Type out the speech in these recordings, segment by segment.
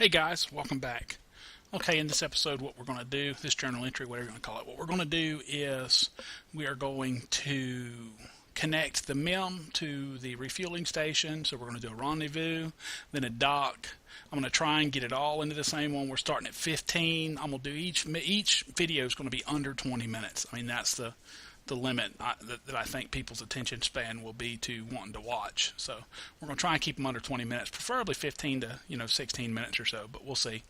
Hey guys, welcome back. Okay, in this episode, what we're going to do, this journal entry, whatever you want to call it, what we're going to do is we are going to connect the MIM to the refueling station. So we're going to do a rendezvous, then a dock. I'm going to try and get it all into the same one. We're starting at 15. I'm going to do each video is going to be under 20 minutes. I mean, that's the limit that I think people's attention span will be to wanting to watch. So we're going to try and keep them under 20 minutes, preferably 15 to 16 minutes or so, but we'll see.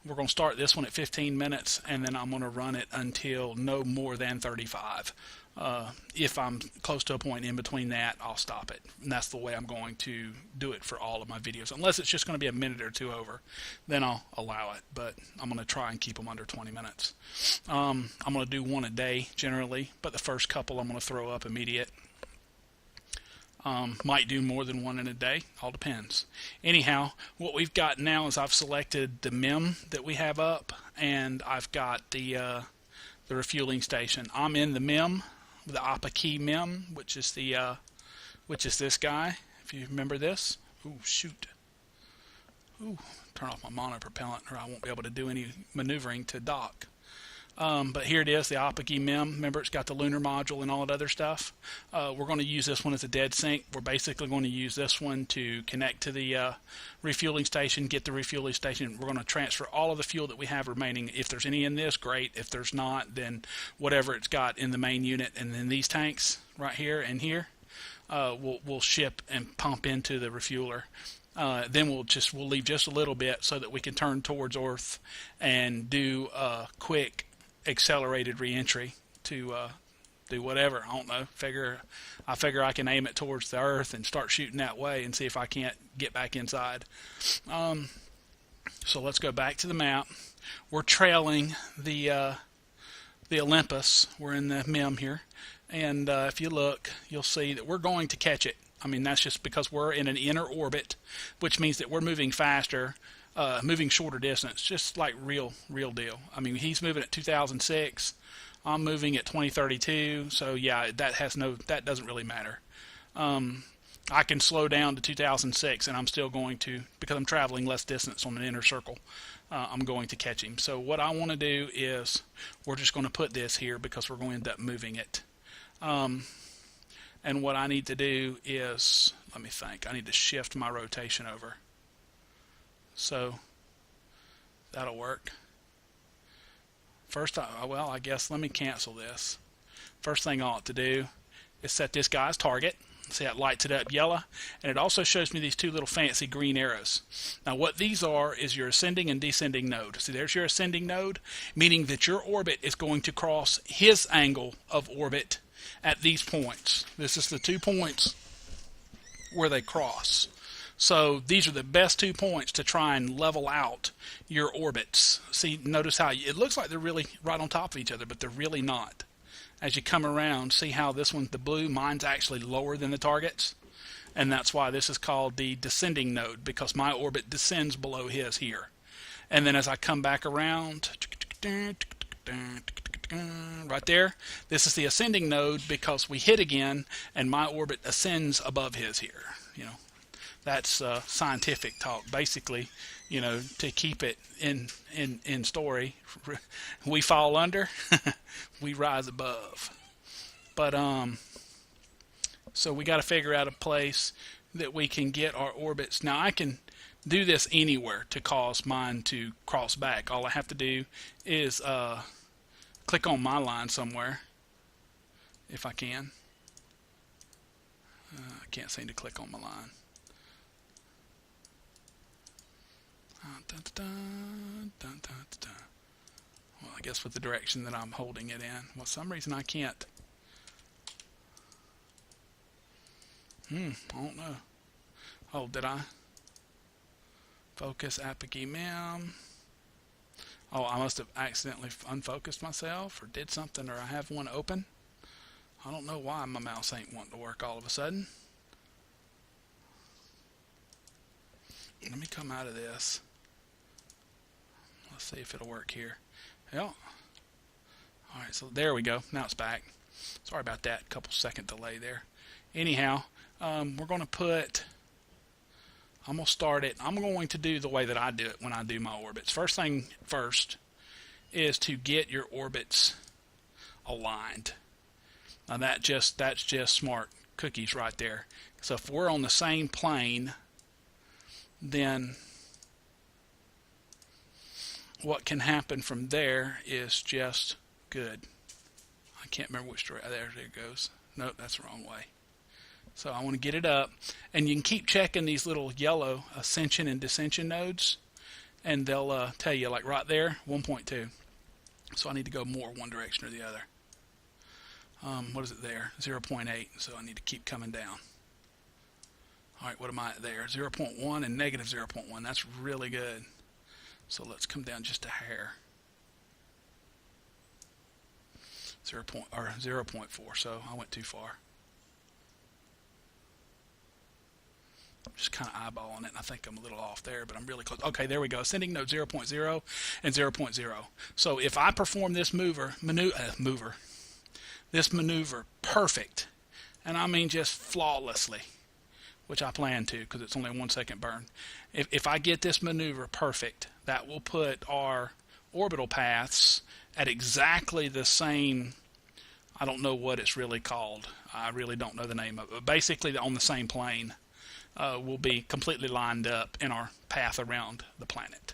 We're going to start this one at 15 minutes, and then I'm going to run it until no more than 35. If I'm close to a point in between that, I'll stop it. And that's the way I'm going to do it for all of my videos. Unless it's just going to be a minute or two over, then I'll allow it. But I'm going to try and keep them under 20 minutes. I'm going to do one a day generally, but the first couple I'm going to throw up immediate. Might do more than one in a day, all depends. Anyhow, what we've got now is I've selected the MIM that we have up, and I've got the refueling station. I'm in the MIM, the APA key MIM, which is this guy. If you remember this, shoot. Turn off my mono propellant, or I won't be able to do any maneuvering to dock. But here it is, the APA key MIM. Remember, it's got the lunar module and all that other stuff. We're going to use this one as a dead sync. We're basically going to use this one to connect to the refueling station, get the refueling station. We're going to transfer all of the fuel that we have remaining. If there's any in this, great. If there's not, then whatever it's got in the main unit and then these tanks right here and here, we'll ship and pump into the refueler. Then we'll leave just a little bit so that we can turn towards Earth and do a quick accelerated reentry to do whatever. I don't know. I figure I can aim it towards the Earth and start shooting that way and see if I can't get back inside. So let's go back to the map. We're trailing the Olympus. We're in the MIM here, and if you look, you'll see that we're going to catch it. I mean, that's just because we're in an inner orbit, which means that we're moving faster. Moving shorter distance, just like real deal. I mean, he's moving at 2006. I'm moving at 2032. So yeah, that doesn't really matter. I can slow down to 2006, and I'm still going to, because I'm traveling less distance on an inner circle. I'm going to catch him. So what I want to do is we're just going to put this here because we're going to end up moving it. And what I need to do is, let me think. I need to shift my rotation over. So that'll work. First, I guess let me cancel this. First thing I ought to do is set this guy's target. See how it lights it up yellow, and it also shows me these two little fancy green arrows. Now what these are is your ascending and descending node. See, there's your ascending node, meaning that your orbit is going to cross his angle of orbit at these points. This is the 2 points where they cross. So these are the best 2 points to try and level out your orbits. See, notice how it looks like they're really right on top of each other, but they're really not. As you come around, see how this one's the blue, mine's actually lower than the target's, and that's why this is called the descending node, because my orbit descends below his here. And then as I come back around, right there, this is the ascending node because we hit again, and my orbit ascends above his here. That's scientific talk. Basically, to keep it in story, we fall under, we rise above. But so we got to figure out a place that we can get our orbits. Now I can do this anywhere to cause mine to cross back. All I have to do is click on my line somewhere, if I can. I can't seem to click on my line. Well, I guess with the direction that I'm holding it in. Well, for some reason I can't. I don't know. Oh, did I? Focus APA key MIM. Oh, I must have accidentally unfocused myself or did something, or I have one open. I don't know why my mouse ain't wanting to work all of a sudden. Let me come out of this. Let's see if it'll work here. Yeah. Alright, so there we go. Now it's back. Sorry about that. Couple second delay there. Anyhow, we're going to put I'm going to start it. I'm going to do the way that I do it when I do my orbits. First thing first is to get your orbits aligned. Now that's just smart cookies right there. So if we're on the same plane, then what can happen from there is just good. I can't remember which direction. There it goes. Nope, that's the wrong way. So I want to get it up, and you can keep checking these little yellow ascension and descension nodes, and they'll tell you, like right there, 1.2. So I need to go more one direction or the other. What is it there? 0.8. So I need to keep coming down. All right, what am I at there? 0.1 and negative 0.1. That's really good. So let's come down just a hair. 0.4. So I went too far. I'm just kind of eyeballing it, and I think I'm a little off there, but I'm really close. Okay, there we go. Ascending node 0.0 and 0.0. So if I perform this this maneuver perfect, and I mean just flawlessly, which I plan to because it's only a 1 second burn. If I get this maneuver perfect, that will put our orbital paths at exactly the same, I don't know what it's really called. I really don't know the name of it. But basically on the same plane. Will be completely lined up in our path around the planet.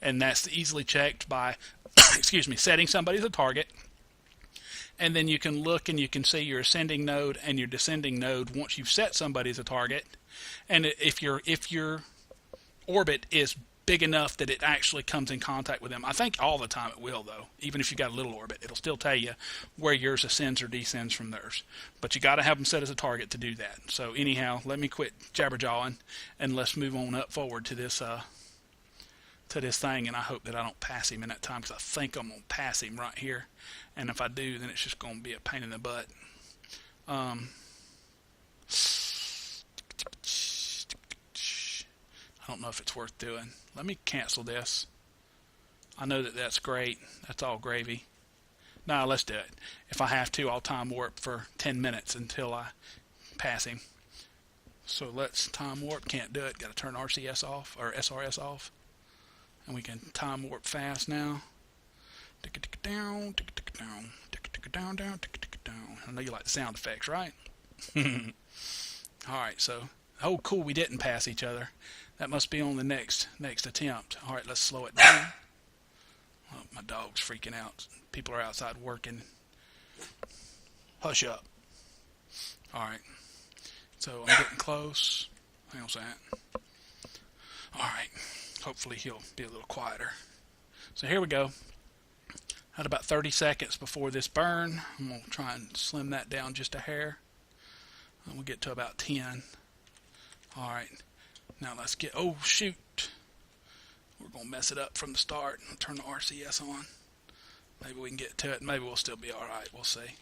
And that's easily checked by setting somebody as a target. And then you can look and you can see your ascending node and your descending node once you've set somebody as a target. And if your orbit is big enough that it actually comes in contact with them, I think all the time it will, though. Even if you got a little orbit, it'll still tell you where yours ascends or descends from theirs. But you got to have them set as a target to do that. So anyhow, let me quit jabberjawing and let's move on up forward to this thing. And I hope that I don't pass him in that time, because I think I'm gonna pass him right here. And if I do, then it's just gonna be a pain in the butt. I don't know if it's worth doing. Let me cancel this. I know that that's great. That's all gravy. No, let's do it. If I have to, I'll time warp for 10 minutes until I pass him. So let's time warp. Can't do it. Got to turn RCS off, or SRS off. And we can time warp fast now. Down, down, down, down. I know you like the sound effects, right? Alright, so, oh cool, we didn't pass each other. That must be on the next attempt. Alright, let's slow it down. Oh, my dog's freaking out. People are outside working. Hush up. Alright, so I'm getting close. Hang on a second. Alright, hopefully he'll be a little quieter. So here we go. Had about 30 seconds before this burn. I'm going to try and slim that down just a hair. And we'll get to about 10. Alright, now let's get, oh shoot. We're going to mess it up from the start and turn the RCS on. Maybe we can get to it. Maybe we'll still be alright. We'll see.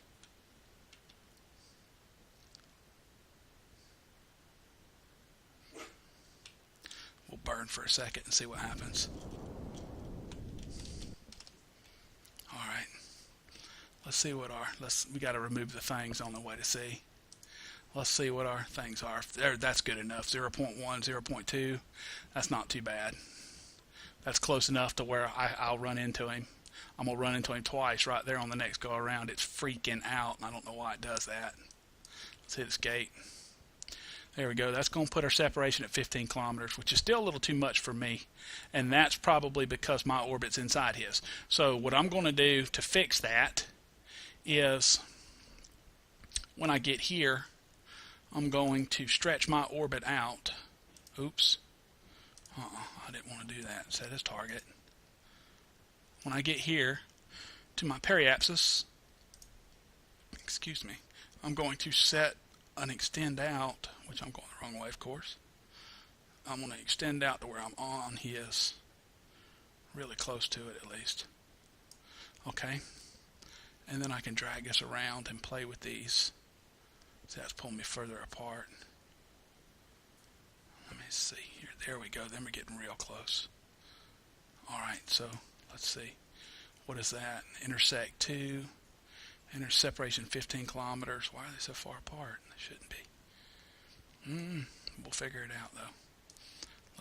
We'll burn for a second and see what happens. Alright. Let's see what we got to remove the things on the way to see. Let's see what our things are. There, that's good enough. 0.1, 0.2. That's not too bad. That's close enough to where I'll run into him. I'm going to run into him twice right there on the next go around. It's freaking out, and I don't know why it does that. Let's hit escape. There we go. That's going to put our separation at 15 kilometers, which is still a little too much for me. And that's probably because my orbit's inside his. So what I'm going to do to fix that is when I get here, I'm going to stretch my orbit out. Oops. I didn't want to do that. Set as target. When I get here to my periapsis, I'm going to set an extend out, which I'm going the wrong way, of course. I'm going to extend out to where I'm on his, really close to it at least. Okay. And then I can drag this around and play with these. See, that's pulling me further apart. Let me see here. There we go. Then we're getting real close. Alright, so let's see. What is that? Intersect 2. Separation 15 kilometers. Why are they so far apart? They shouldn't be. We'll figure it out, though.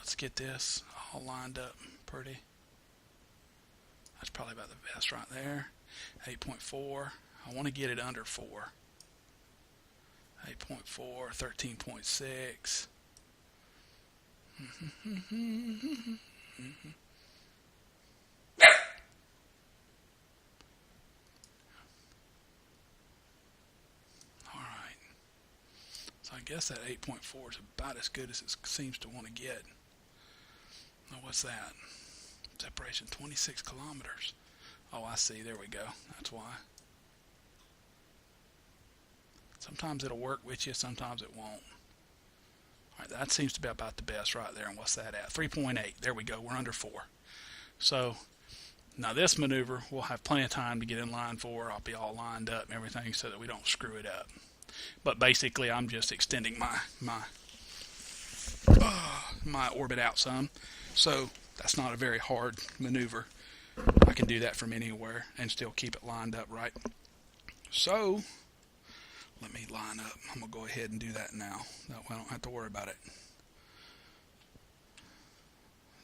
Let's get this all lined up pretty. That's probably about the best right there. 8.4. I want to get it under 4. 8.4, 13.6. Alright. So I guess that 8.4 is about as good as it seems to want to get. Now what's that? Separation 26 kilometers. Oh, I see. There we go. That's why. Sometimes it'll work with you, sometimes it won't. Alright, that seems to be about the best right there. And what's that at? 3.8. There we go. We're under 4. So now this maneuver we'll have plenty of time to get in line for. I'll be all lined up and everything so that we don't screw it up. But basically I'm just extending my orbit out some. So that's not a very hard maneuver. I can do that from anywhere and still keep it lined up right. So let me line up. I'm going to go ahead and do that now. That way I don't have to worry about it.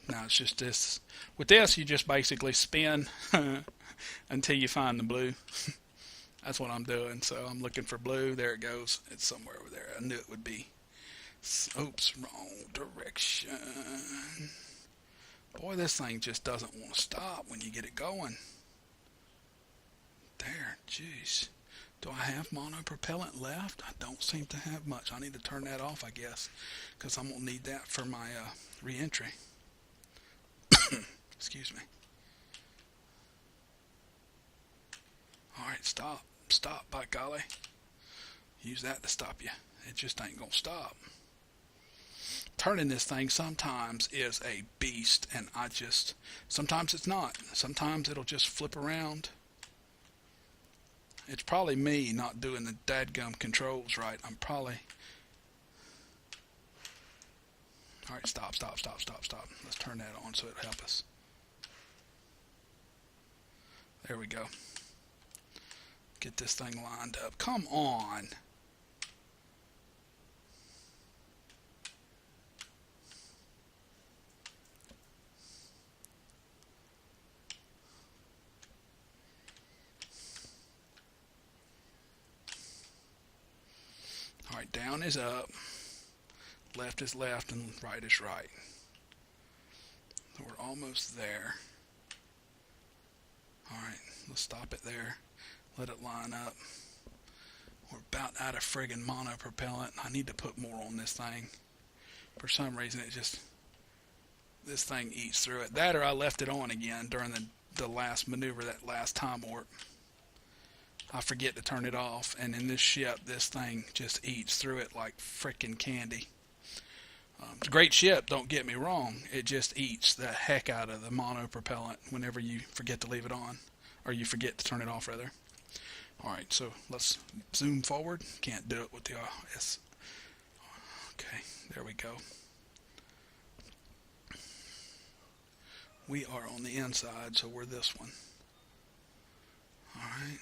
Now it's just this. With this, you just basically spin until you find the blue. That's what I'm doing. So I'm looking for blue. There it goes. It's somewhere over there. I knew it would be. Oops, wrong direction. Boy, this thing just doesn't want to stop when you get it going. There, jeez. Do I have monopropellant left? I don't seem to have much. I need to turn that off, I guess, because I'm going to need that for my re-entry. Excuse me. Alright, stop. Stop, by golly. Use that to stop you. It just ain't going to stop. Turning this thing sometimes is a beast, and sometimes it's not. Sometimes it'll just flip around. It's probably me not doing the dadgum controls right. I'm probably... Alright, stop. Let's turn that on so it'll help us. There we go. Get this thing lined up. Come on! Alright, down is up, left is left, and right is right. So we're almost there. Alright, let's stop it there. Let it line up. We're about out of friggin' monopropellant. I need to put more on this thing. For some reason, this thing eats through it. That or I left it on again during the last maneuver, that last time warp. I forget to turn it off, and in this ship, this thing just eats through it like frickin' candy. It's a great ship, don't get me wrong. It just eats the heck out of the monopropellant whenever you forget to leave it on, or you forget to turn it off, rather. Alright, so let's zoom forward. Can't do it with the S. Okay, there we go. We are on the inside, so we're this one. Alright.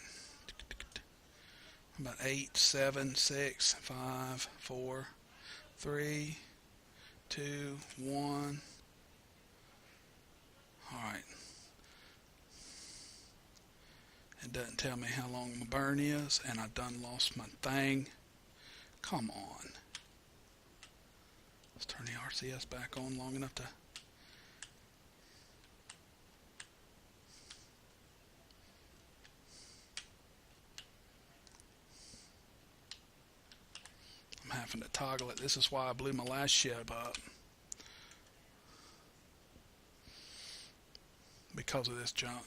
About 8, 7, 6, 5, 4, 3, 2, 1. Alright. It doesn't tell me how long my burn is, and I done lost my thing. Come on. Let's turn the RCS back on long enough to... I'm having to toggle it. This is why I blew my last ship up. Because of this junk.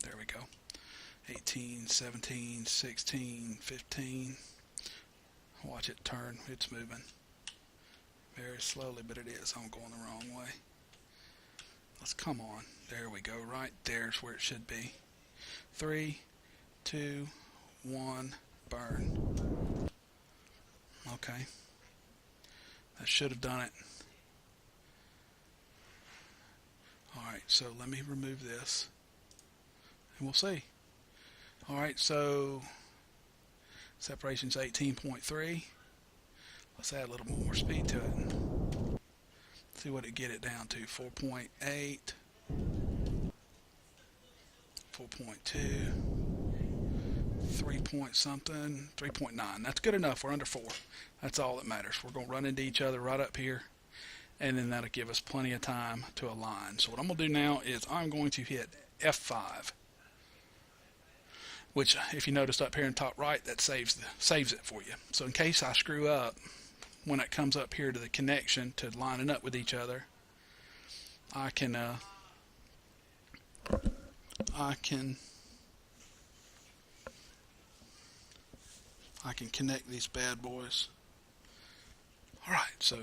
There we go. 18, 17, 16, 15. Watch it turn. It's moving. Very slowly, but it is. I'm going the wrong way. Let's come on. There we go. Right there's where it should be. 3, 2, 1, burn. Okay. That should have done it. Alright, so let me remove this. And we'll see. Alright, so Separation's 18.3. Let's add a little more speed to it. See what it get it down to. 4.8, 4.2, 3 point something, 3.9. That's good enough. We're under 4. That's all that matters. We're going to run into each other right up here, and then that'll give us plenty of time to align. So what I'm going to do now is I'm going to hit F5, which, if you notice up here in top right, that saves it for you. So in case I screw up when it comes up here to the connection to lining up with each other, I can connect these bad boys. Alright, so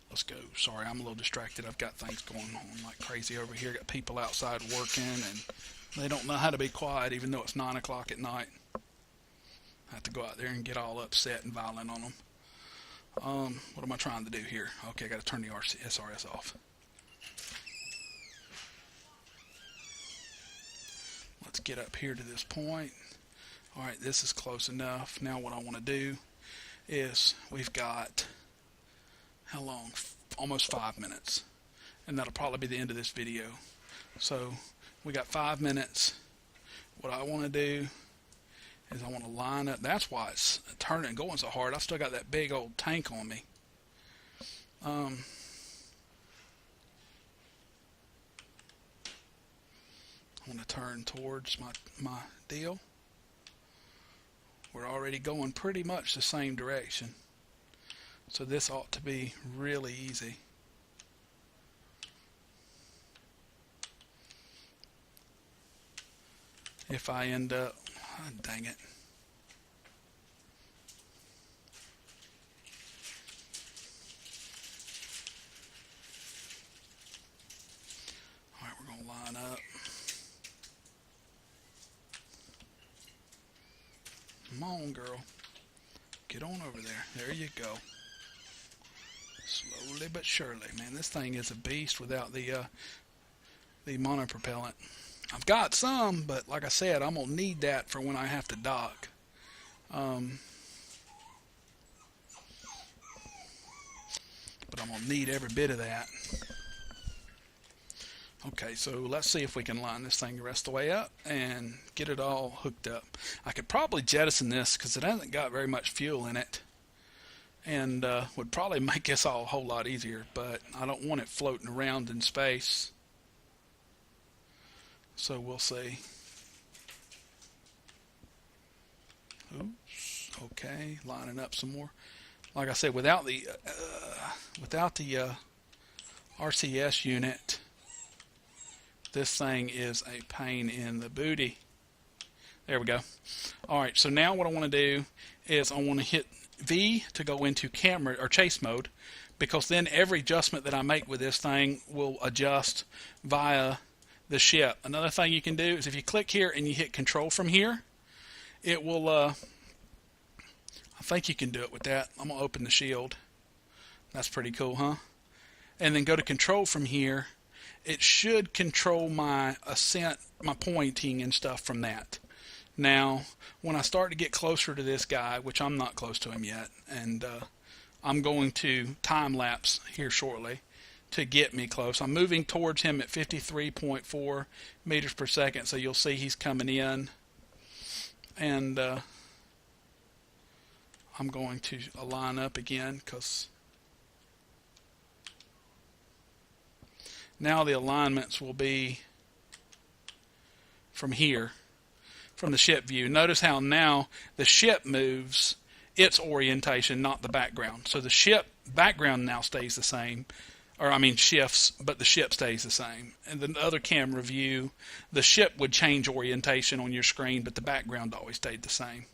let's go. Sorry, I'm a little distracted. I've got things going on like crazy over here. Got people outside working, and they don't know how to be quiet even though it's 9 o'clock at night. I have to go out there and get all upset and violent on them. What am I trying to do here? Okay, I got to turn the SRS off. Let's get up here to this point. Alright, this is close enough. Now what I want to do is, we've got, how long? Almost 5 minutes. And that'll probably be the end of this video. So, we got 5 minutes. What I want to do is I want to line up. That's why it's turning and going so hard. I've still got that big old tank on me. I want to turn towards my deal. We're already going pretty much the same direction. So this ought to be really easy. If I end up, oh, dang it. Alright, we're going to line up. Come on, girl. Get on over there. There you go. Slowly but surely. Man, this thing is a beast without the monopropellant. I've got some, but like I said, I'm going to need that for when I have to dock. But I'm going to need every bit of that. Okay, so let's see if we can line this thing the rest of the way up and get it all hooked up. I could probably jettison this because it hasn't got very much fuel in it, and would probably make this all a whole lot easier, but I don't want it floating around in space. So we'll see. Oops. Okay, lining up some more. Like I said, without the RCS unit, this thing is a pain in the booty. There we go. Alright, so now what I want to do is I want to hit V to go into camera or chase mode, because then every adjustment that I make with this thing will adjust via the ship. Another thing you can do is if you click here and you hit control from here, it will, I think you can do it with that. I'm going to open the shield. That's pretty cool, huh? And then go to control from here. It should control my ascent, my pointing and stuff from that. Now, when I start to get closer to this guy, which I'm not close to him yet, and I'm going to time lapse here shortly to get me close. I'm moving towards him at 53.4 meters per second, so you'll see he's coming in, and I'm going to line up again, because now the alignments will be from here, from the ship view. Notice how now the ship moves its orientation, not the background. So the ship background now stays the same, or I mean shifts, but the ship stays the same. And the other camera view, the ship would change orientation on your screen, but the background always stayed the same.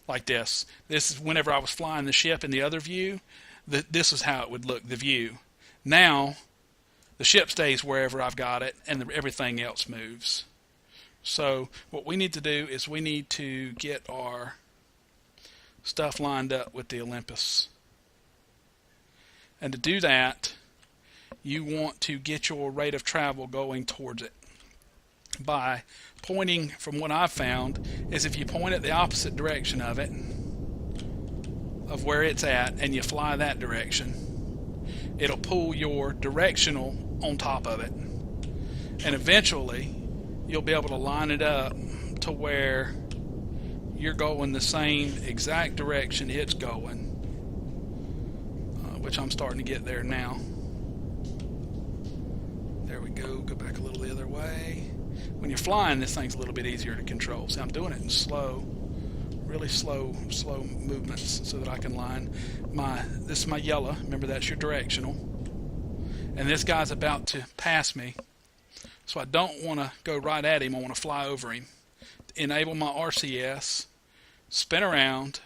Like this. This is whenever I was flying the ship in the other view, this is how it would look, the view. Now, the ship stays wherever I've got it, and everything else moves. So what we need to do is we need to get our stuff lined up with the Olympus. And to do that, you want to get your rate of travel going towards it. by pointing, from what I've found, is if you point it the opposite direction of it, of where it's at, and you fly that direction, it'll pull your directional on top of it. And eventually, you'll be able to line it up to where you're going the same exact direction it's going, which I'm starting to get there now. There we go. Go back a little the other way. When you're flying, this thing's a little bit easier to control. See, I'm doing it in slow, really slow movements so that I can line this is my yellow. Remember, that's your directional. And this guy's about to pass me, so I don't want to go right at him. I want to fly over him. Enable my RCS, spin around,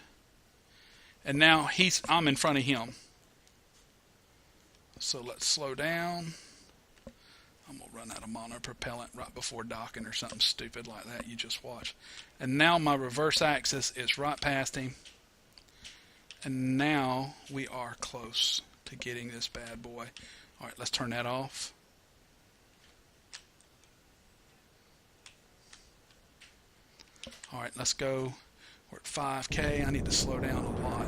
and now I'm in front of him. So let's slow down. I'm going to run out of monopropellant right before docking or something stupid like that. You just watch. And now my reverse axis is right past him. And now we are close to getting this bad boy. All right, let's turn that off. All right, let's go. We're at 5K. I need to slow down a lot.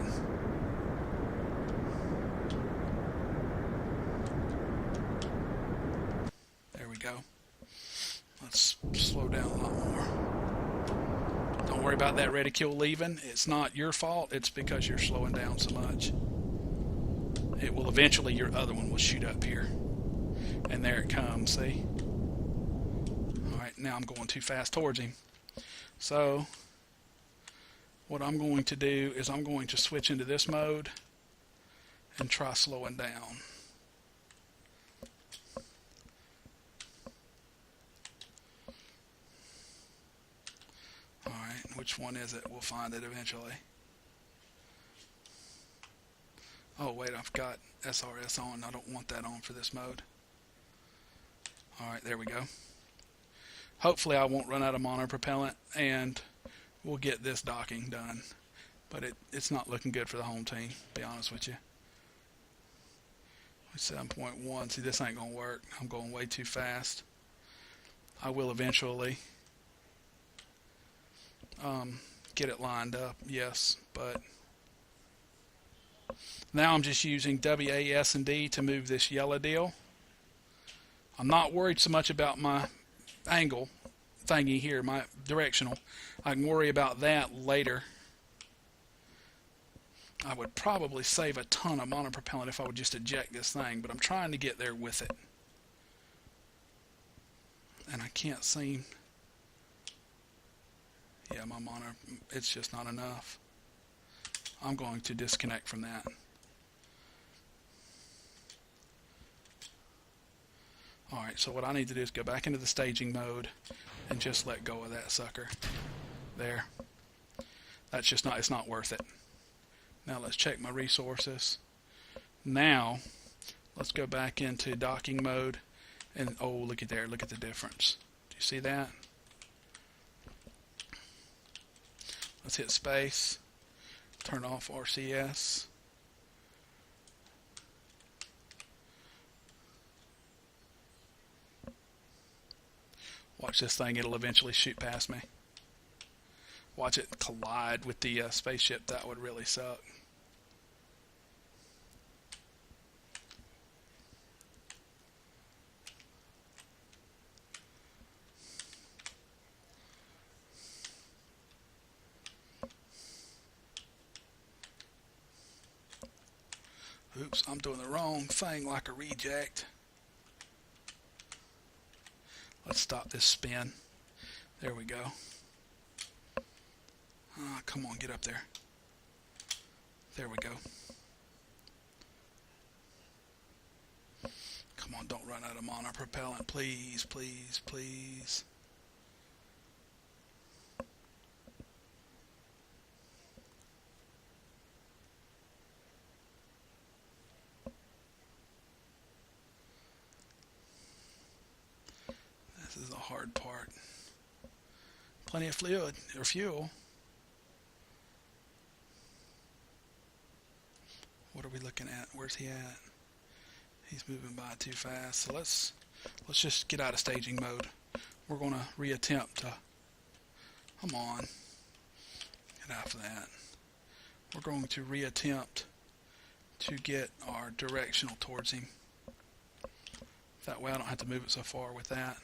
There we go. Let's slow down a lot more. Don't worry about that reticule leaving. It's not your fault. It's because you're slowing down so much. It will eventually, your other one will shoot up here. And there it comes, see? All right, now I'm going too fast towards him. So what I'm going to do is I'm going to switch into this mode and try slowing down. Alright, which one is it? We'll find it eventually. Oh wait, I've got SRS on. I don't want that on for this mode. Alright, there we go. Hopefully I won't run out of monopropellant and we'll get this docking done. But it's not looking good for the home team, to be honest with you. 7.1. See, this ain't going to work. I'm going way too fast. I will eventually get it lined up, yes, but now I'm just using WAS&D to move this yellow deal. I'm not worried so much about my angle thingy here, my directional. I can worry about that later. I would probably save a ton of monopropellant if I would just eject this thing, but I'm trying to get there with it. And I can't seem... Yeah, my mono, it's just not enough. I'm going to disconnect from that. Alright, so what I need to do is go back into the staging mode and just let go of that sucker. There. That's just not, it's not worth it. Now let's check my resources. Now, let's go back into docking mode and, oh, look at there, look at the difference. Do you see that? Let's hit space, turn off RCS. Watch this thing, it'll eventually shoot past me. Watch it collide with the spaceship, that would really suck. Oops, I'm doing the wrong thing like a reject. Let's stop this spin. There we go. Come on, get up there. There we go. Come on, don't run out of monopropellant. Please, please, please. This is the hard part. Plenty of fluid or fuel. What are we looking at? Where's he at? He's moving by too fast. So let's just get out of staging mode. we're going to reattempt to, come on, get off of that. We're going to reattempt to get our directional towards him. That way I don't have to move it so far with that.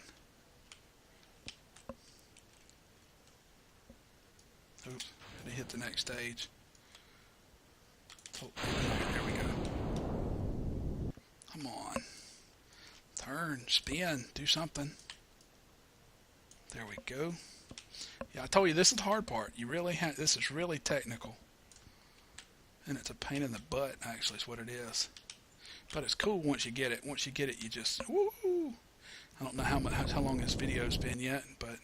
Oops, gotta hit the next stage. Oh, there we go. Come on. Turn, spin, do something. There we go. Yeah, I told you this is the hard part. You really have, this is really technical. And it's a pain in the butt, actually, is what it is. But it's cool once you get it. Once you get it, you just, woo! I don't know how long this video's been yet, but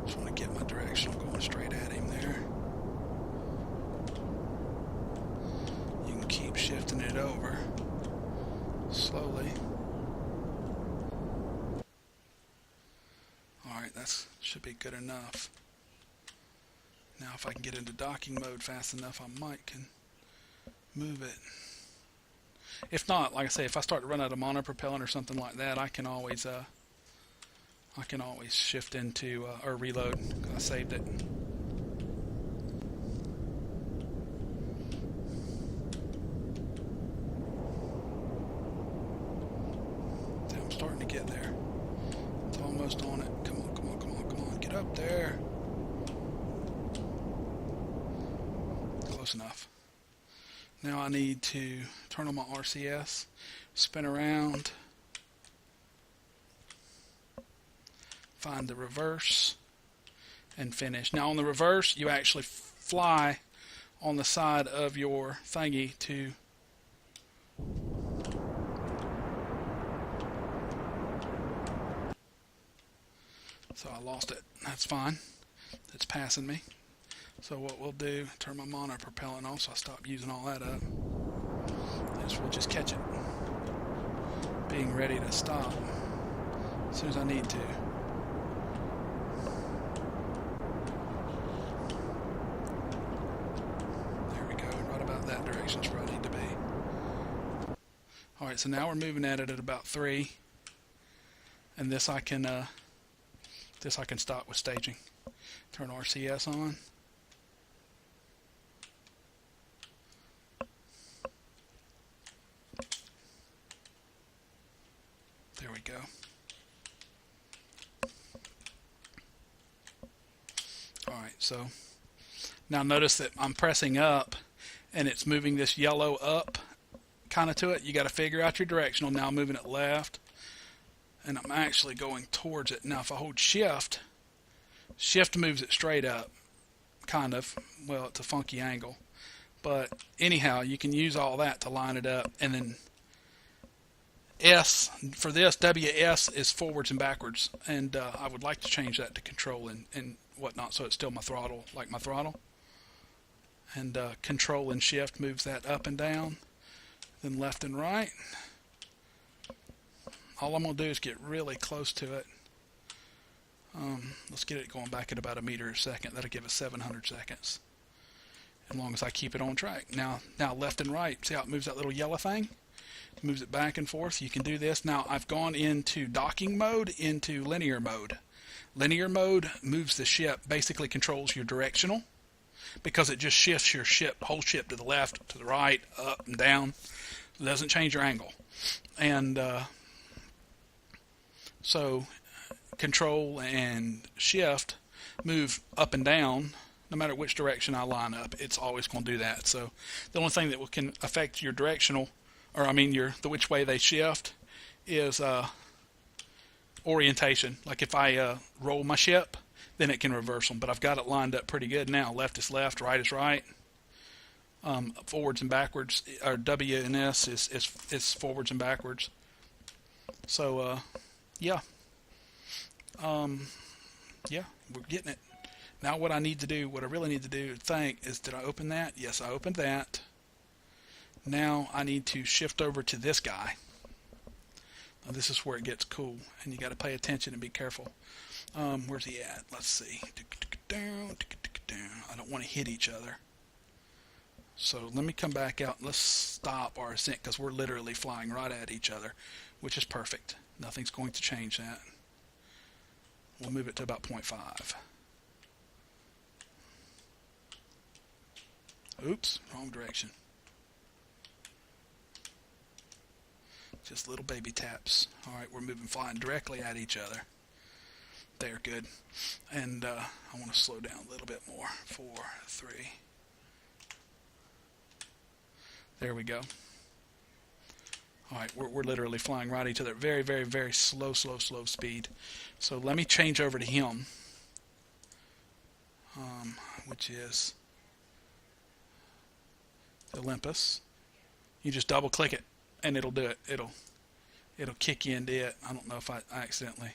just want to get my directional going straight at him there. You can keep shifting it over slowly. Alright, that should be good enough. Now if I can get into docking mode fast enough, I might can move it. If not, like I say, if I start to run out of monopropellant or something like that, I can always shift into or reload, because I saved it. I'm starting to get there. It's almost on it. Come on, come on, come on, come on. Get up there. Close enough. Now I need to turn on my RCS, spin around, find the reverse, and finish. Now on the reverse, you actually fly on the side of your thingy to so I lost it. That's fine. It's passing me. So what we'll do, turn my monopropellant off so I stop using all that up, is we'll just catch it, being ready to stop as soon as I need to. There we go, right about that direction is where I need to be. Alright, so now we're moving at it at about 3, and this I can stop with staging. Turn RCS on. There we go. Alright, so now notice that I'm pressing up and it's moving this yellow up kind of to it. You got to figure out your directional. Now I'm moving it left and I'm actually going towards it. Now if I hold shift, shift moves it straight up, kind of. Well, it's a funky angle. But anyhow, you can use all that to line it up, and then S, for this, WS is forwards and backwards, and I would like to change that to control and whatnot, so it's still my throttle, like my throttle. And control and shift moves that up and down, then left and right. All I'm going to do is get really close to it. Let's get it going back at about a meter a second. That'll give us 700 seconds, as long as I keep it on track. Now left and right, see how it moves that little yellow thing? Moves it back and forth. You can do this. Now I've gone into docking mode, into linear mode. Linear mode moves the ship, basically controls your directional, because it just shifts your whole ship to the left, to the right, up and down. It doesn't change your angle. And so control and shift move up and down no matter which direction I line up. It's always going to do that. So the only thing that can affect your directional, or I mean the which way they shift, is orientation. Like if I roll my ship, then it can reverse them. But I've got it lined up pretty good now. Left is left, right is right. Forwards and backwards, or W and S is forwards and backwards. So yeah, we're getting it. Now what I need to do, what I really need to do, is, did I open that? Yes, I opened that. Now I need to shift over to this guy. Now this is where it gets cool, and you got to pay attention and be careful. Where's he at? Let's see. down, down. I don't want to hit each other. So let me come back out. Let's stop our ascent because we're literally flying right at each other, which is perfect. Nothing's going to change that. We'll move it to about 0.5. Oops, wrong direction. Just little baby taps. All right, we're moving, flying directly at each other. There, good. And I want to slow down a little bit more. 4, 3. There we go. All right, we're literally flying right at each other. Very, very, very slow speed. So let me change over to him, which is the Olympus. You just double click it, and it'll do it. It'll kick you into it. I don't know if I accidentally.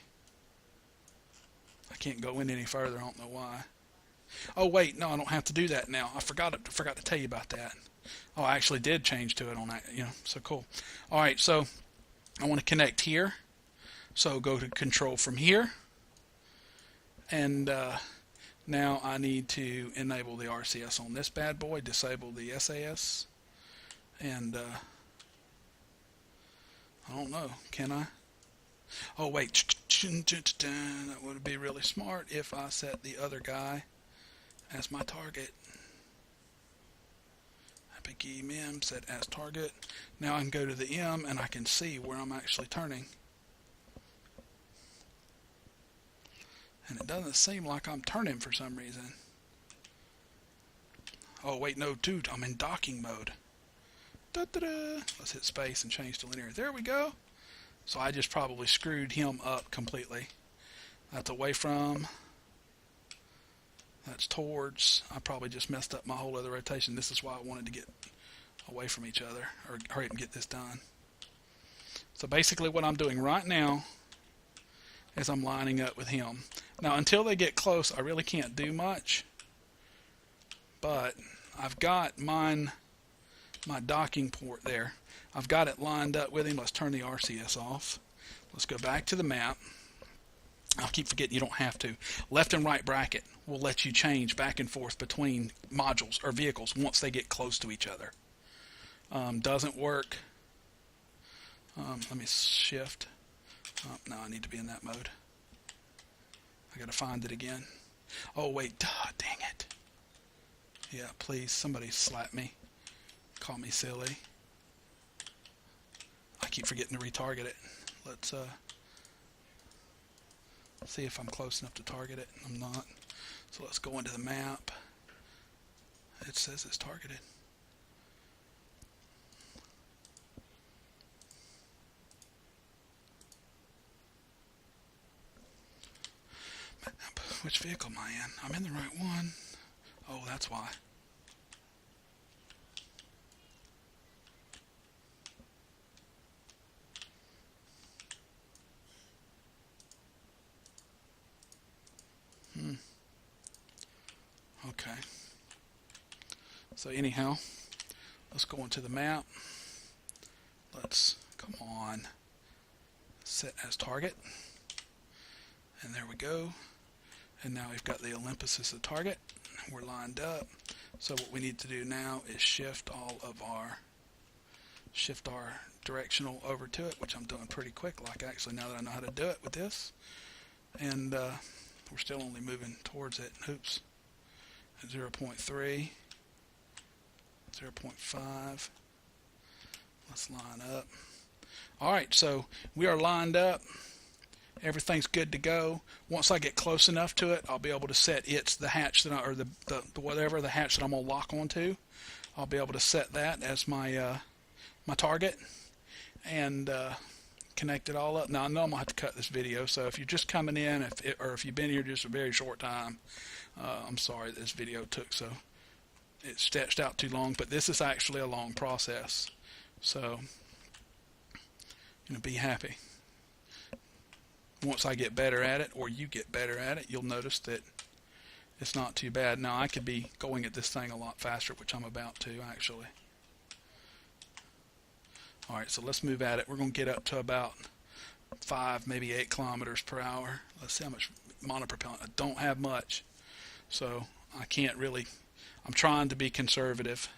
I can't go in any further. I don't know why. Oh wait, no, I don't have to do that now. I forgot to tell you about that. Oh, I actually did change to it on that. So cool. All right, so I want to connect here. So go to control from here, and now I need to enable the RCS on this bad boy. Disable the SAS, and I don't know. Can I? Oh wait, that would be really smart if I set the other guy as my target. Epic EMM set as target. Now I can go to the M and I can see where I'm actually turning. And it doesn't seem like I'm turning for some reason. Oh wait, no, dude, I'm in docking mode. Da-da-da. Let's hit space and change to linear. There we go. So I just probably screwed him up completely. That's away from. That's towards. I probably just messed up my whole other rotation. This is why I wanted to get away from each other, or hurry up and get this done. So basically what I'm doing right now is I'm lining up with him. Now until they get close, I really can't do much. But I've got my docking port there. I've got it lined up with him. Let's turn the RCS off. Let's go back to the map. I'll keep forgetting you don't have to. Left and right bracket will let you change back and forth between modules or vehicles once they get close to each other. Doesn't work. Let me shift. No, I need to be in that mode. I gotta find it again. Oh wait, dang it. Yeah, please, somebody slap me. Call me silly. I keep forgetting to retarget it. Let's see if I'm close enough to target it. I'm not. So let's go into the map. It says it's targeted. Map. Which vehicle am I in? I'm in the right one. Oh, that's why. Okay. So anyhow, let's go into the map. Let's, come on, set as target. And there we go. And now we've got the Olympus as the target. We're lined up. So what we need to do now is shift our directional over to it, which I'm doing pretty quick, like actually now that I know how to do it with this. And we're still only moving towards it. Oops. 0.3, 0.5. Let's line up. All right, so we are lined up. Everything's good to go. Once I get close enough to it, I'll be able to set the hatch that or the whatever the hatch that I'm gonna lock onto. I'll be able to set that as my my target and connect it all up. Now I know I'm gonna have to cut this video, so if you're just coming in, or if you've been here just a very short time, I'm sorry this video took it stretched out too long, but this is actually a long process. So be happy. Once I get better at it, or you get better at it, you'll notice that it's not too bad. Now I could be going at this thing a lot faster, which I'm about to actually. Alright, so let's move at it. We're going to get up to about 5, maybe 8 kilometers per hour. Let's see how much monopropellant. I don't have much. So I can't really, I'm trying to be conservative.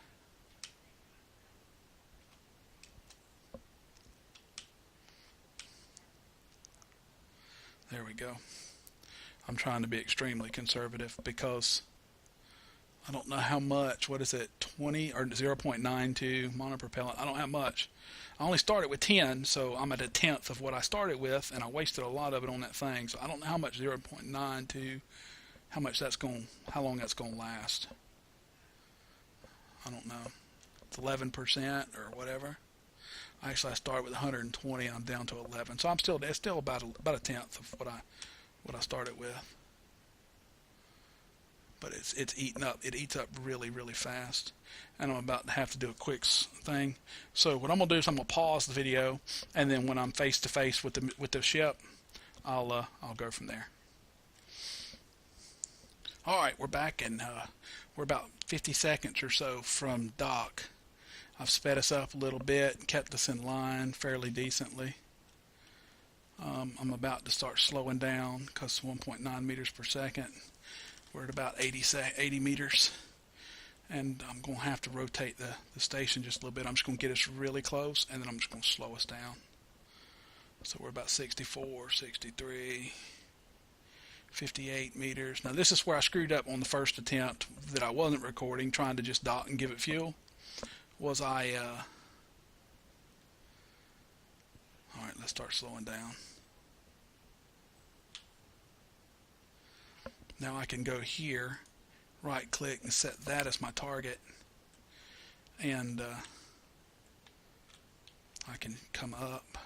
There we go. I'm trying to be extremely conservative because I don't know how much, what is it, 20 or 0.92 monopropellant. I don't have much. I only started with 10, so I'm at a tenth of what I started with, and I wasted a lot of it on that thing. So I don't know how much 0.92, how much that's going, how long that's going to last. I don't know. It's 11% or whatever. Actually, I started with 120 and I'm down to 11. So it's still about a tenth of what I started with. But it's eating up. It eats up really, really fast. And I'm about to have to do a quick thing. So what I'm gonna do is I'm gonna pause the video, and then when I'm face to face with the ship, I'll go from there. All right, we're back, and we're about 50 seconds or so from dock. I've sped us up a little bit, kept us in line fairly decently. I'm about to start slowing down because 1.9 meters per second. We're at about 80 meters, and I'm going to have to rotate the station just a little bit. I'm just going to get us really close, and then I'm just going to slow us down. So we're about 64, 63, 58 meters. Now this is where I screwed up on the first attempt that I wasn't recording, trying to just dock and give it fuel. All right, let's start slowing down. Now I can go here, right click and set that as my target, and I can come up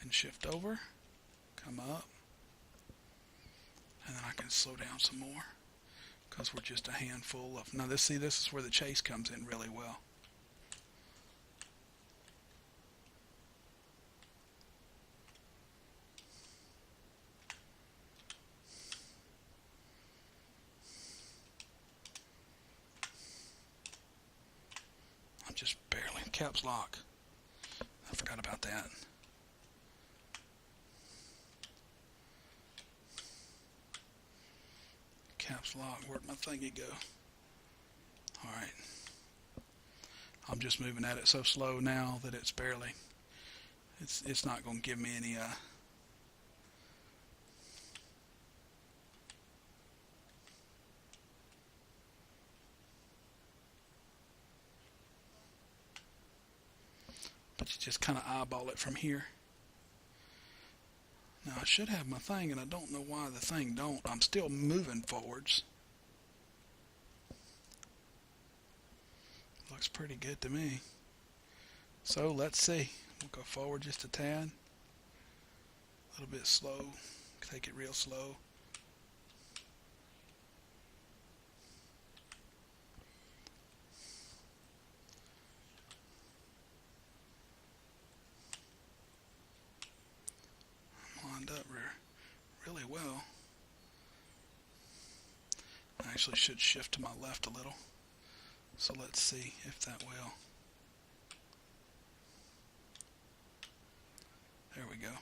and shift over, come up, and then I can slow down some more because we're just a handful of, now this is where the chase comes in really well. Just barely. Caps lock. I forgot about that. Caps lock. Where'd my thingy go? Alright. I'm just moving at it so slow now that it's barely. It's not going to give me any but you just kind of eyeball it from here. Now I should have my thing, and I don't know why the thing don't. I'm still moving forwards. Looks pretty good to me. So let's see. We'll go forward just a tad. A little bit slow. Take it real slow. Up really well. I actually should shift to my left a little. So let's see if that will. There we go.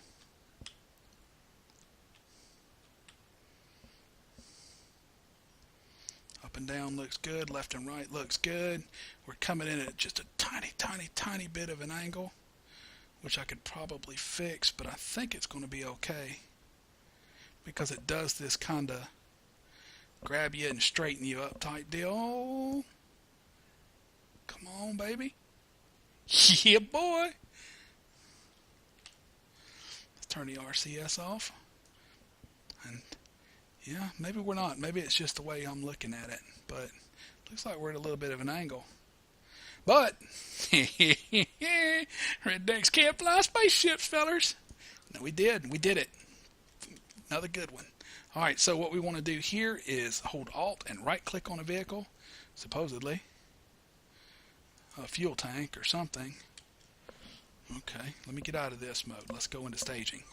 Up and down looks good. Left and right looks good. We're coming in at just a tiny bit of an angle, which I could probably fix, but I think it's going to be okay because it does this kind of grab you and straighten you up type deal. Oh, come on, baby. Yeah, boy. Let's turn the RCS off. And yeah, maybe we're not. Maybe it's just the way I'm looking at it, but looks like we're at a little bit of an angle. But Rednecks can't fly spaceships, fellers. No, we did it. Another good one. All right, so what we want to do here is hold Alt and right-click on a vehicle, supposedly a fuel tank or something. Okay, let me get out of this mode. Let's go into staging.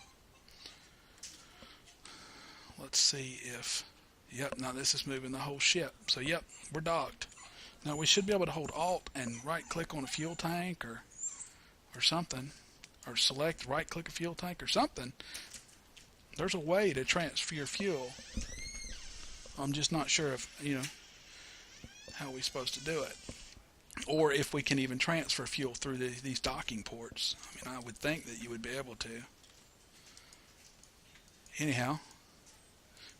Let's see if, yep, now this is moving the whole ship. So yep, we're docked. Now we should be able to hold Alt and right-click on a fuel tank or something, or select right-click a fuel tank or something. There's a way to transfer your fuel. I'm just not sure if, how we're supposed to do it. Or if we can even transfer fuel through these docking ports. I mean, I would think that you would be able to. Anyhow,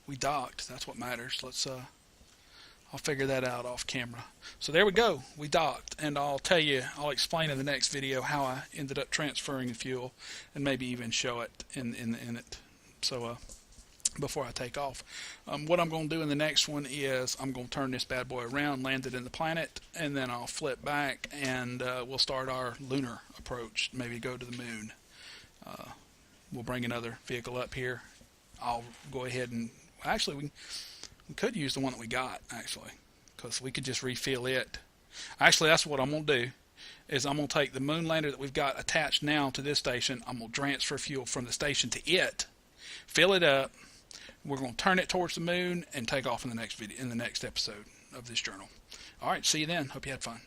we docked. That's what matters. I'll figure that out off camera. So there we go. We docked, and I'll explain in the next video how I ended up transferring the fuel, and maybe even show it in it. So before I take off, what I'm going to do in the next one is I'm going to turn this bad boy around, land it in the planet, and then I'll flip back, and we'll start our lunar approach. Maybe go to the moon. We'll bring another vehicle up here. I'll go ahead and actually we could use the one that we got, actually, because we could just refill it. Actually, that's what I'm going to do, is I'm going to take the moon lander that we've got attached now to this station. I'm going to transfer fuel from the station to it, fill it up. We're going to turn it towards the moon and take off in the next video, in the next episode of this journal. All right, see you then. Hope you had fun.